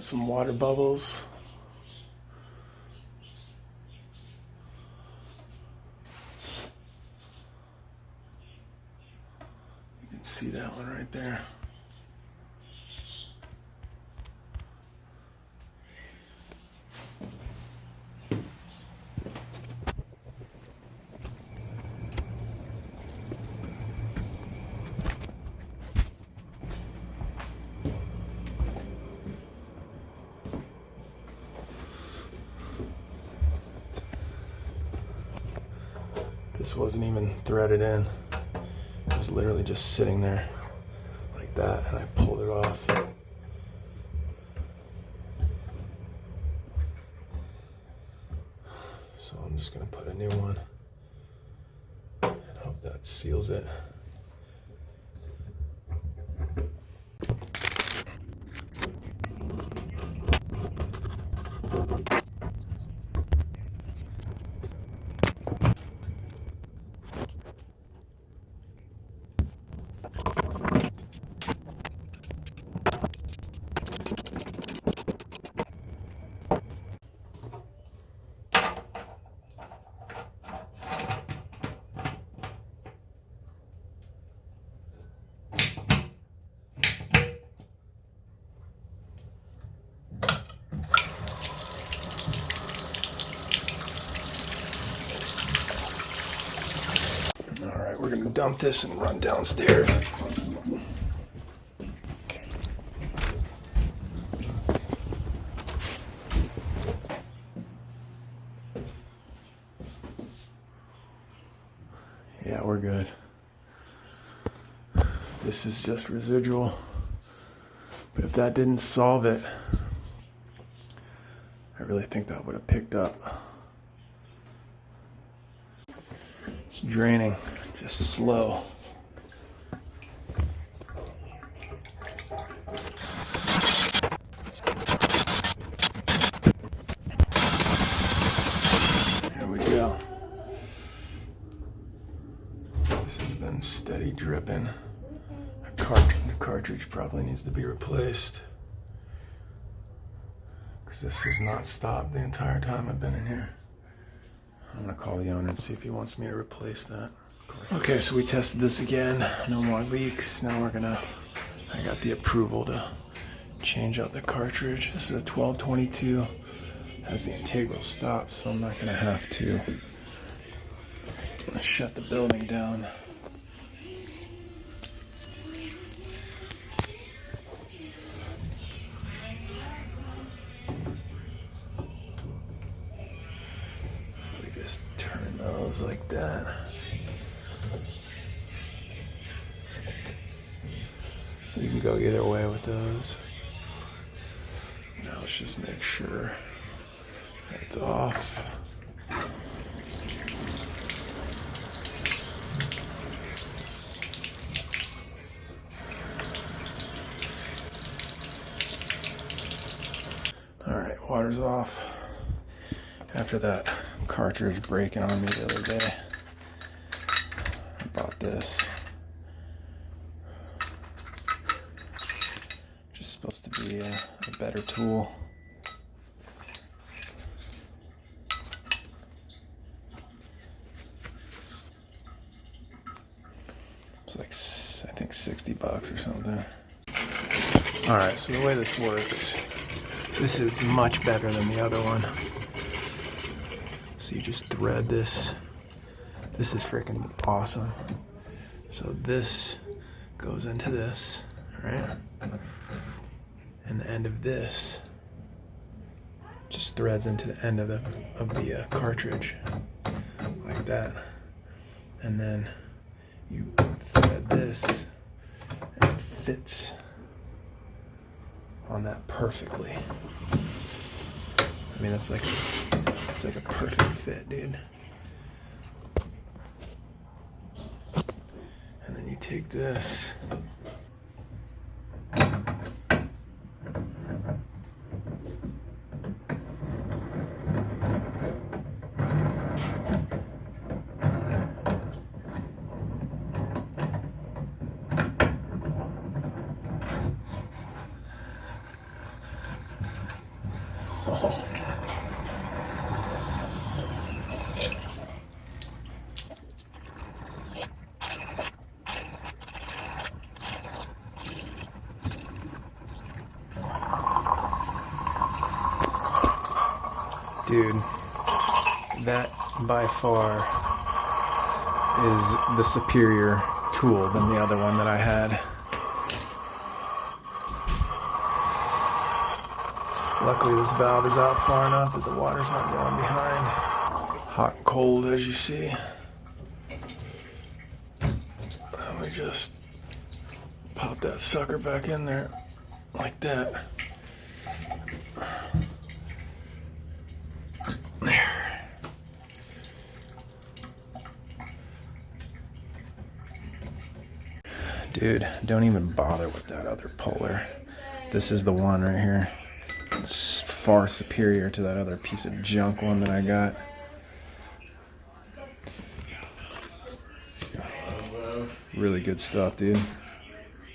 Got some water bubbles. You can see that one right there. This wasn't even threaded in. It was literally just sitting there like that, and I pulled it off. So I'm just gonna put a new one and hope that seals it. We're gonna dump this and run downstairs. Yeah, we're good. This is just residual. But if that didn't solve it, I really think that would have picked up. It's draining. Just slow. There we go. This has been steady dripping. The cartridge probably needs to be replaced, because this has not stopped the entire time I've been in here. I'm gonna call the owner and see if he wants me to replace that. Okay, so we tested this again. No more leaks. Now I got the approval to change out the cartridge. This is a 1222. Has the integral stop, so I'm not gonna have to shut the building down. So we just turn those like that. You can go either way with those. Now let's just make sure it's off. All right, water's off. After that cartridge breaking on me the other day, I bought this. Supposed to be a better tool. It's like, I think $60 or something. All right, so the way this works, this is much better than the other one. So you just thread this. This is freaking awesome. So this goes into this, right? And the end of this just threads into the end of the cartridge like that, and then you thread this and it fits on that perfectly. I mean, it's like a perfect fit, dude. And then you take this. Dude, that by far is the superior tool than the other one that I had. Luckily this valve is out far enough that the water's not going behind. Hot and cold, as you see. Let me just pop that sucker back in there like that. There. Dude, don't even bother with that other Puller. This is the one right here. It's far superior to that other piece of junk one that I got. Really good stuff, dude.